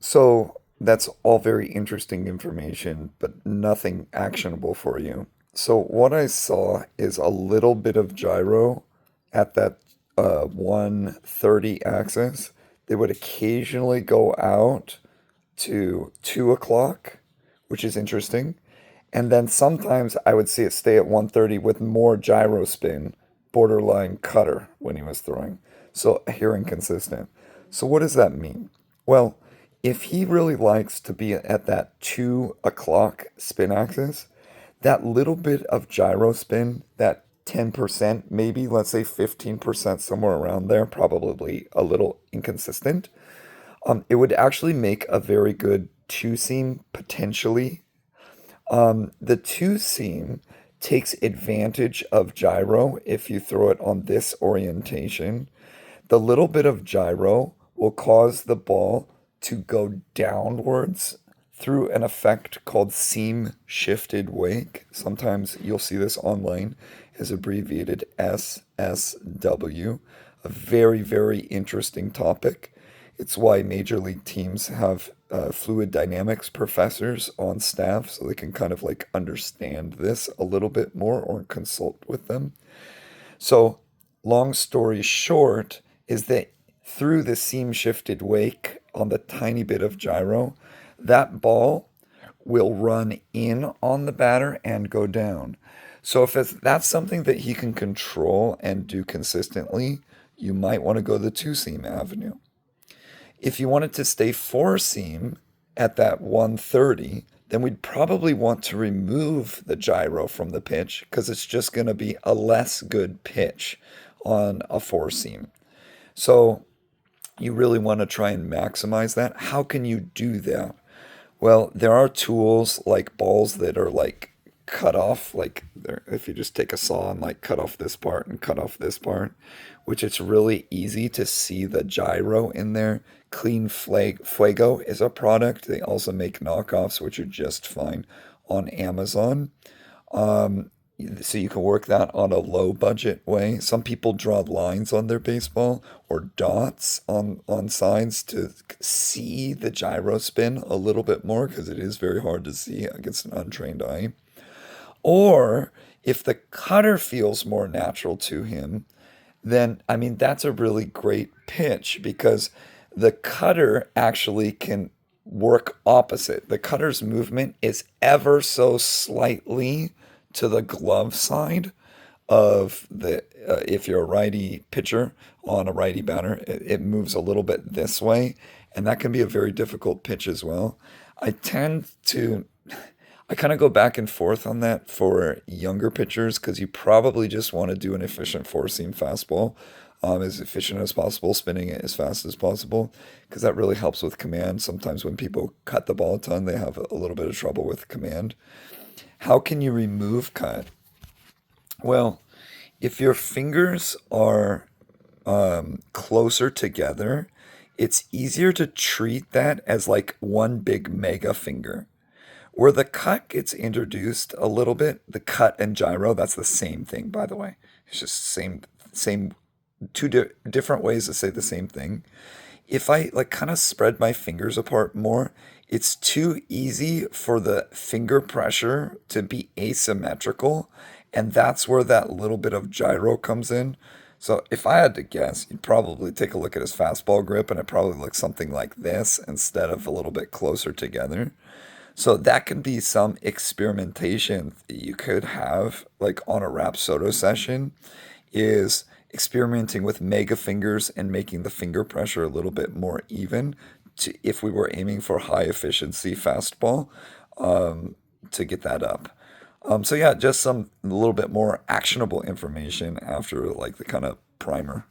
So that's all very interesting information, but nothing actionable for you. So what I saw is a little bit of gyro at that 130 axis. They would occasionally go out to 2 o'clock, which is interesting. And then sometimes I would see it stay at 130 with more gyro spin, borderline cutter when he was throwing. So here inconsistent. So what does that mean? Well, if he really likes to be at that 2 o'clock spin axis, that little bit of gyro spin, that 10%, maybe let's say 15%, somewhere around there, probably a little inconsistent. It would actually make a very good two seam potentially. The two seam takes advantage of gyro if you throw it on this orientation. The little bit of gyro will cause the ball to go downwards through an effect called seam shifted wake. Sometimes you'll see this online as abbreviated SSW. A very, very interesting topic. It's why major league teams have fluid dynamics professors on staff so they can kind of like understand this a little bit more or consult with them. So, long story short, is that through the seam shifted wake on the tiny bit of gyro, that ball will run in on the batter and go down. So, if that's something that he can control and do consistently, you might want to go the two seam avenue. If you wanted to stay four seam at that 130, then we'd probably want to remove the gyro from the pitch because it's just going to be a less good pitch on a four seam. So you really want to try and maximize that. How can you do that? Well, there are tools like balls that are like cut off, like if you just take a saw and like cut off this part and cut off this part, which it's really easy to see the gyro in there. Fuego is a product. They also make knockoffs, which are just fine on Amazon. Um, so you can work that on a low budget way. Some people draw lines on their baseball or dots on sides to see the gyro spin a little bit more because it is very hard to see against an untrained eye. Or if the cutter feels more natural to him, then I mean that's a really great pitch because the cutter actually can work opposite. The cutter's movement is ever so slightly to the glove side of the if you're a righty pitcher on a righty batter, it moves a little bit this way, and that can be a very difficult pitch as well. I tend to I kind of go back and forth on that for younger pitchers because you probably just want to do an efficient four seam fastball, as efficient as possible, spinning it as fast as possible, because that really helps with command. Sometimes when people cut the ball a ton, they have a little bit of trouble with command. How can you remove cut? Well, if your fingers are closer together, it's easier to treat that as like one big mega finger. Where the cut gets introduced a little bit, the cut and gyro, that's the same thing, by the way. It's just same, different ways to say the same thing. If I like kind of spread my fingers apart more, it's too easy for the finger pressure to be asymmetrical, and that's where that little bit of gyro comes in. So if I had to guess, you'd probably take a look at his fastball grip, and it probably looks something like this instead of a little bit closer together. So that can be some experimentation that you could have, like on a rap soto session, is experimenting with mega fingers and making the finger pressure a little bit more even to if we were aiming for high efficiency fastball, to get that up. So yeah, just some a little bit more actionable information after like the kind of primer.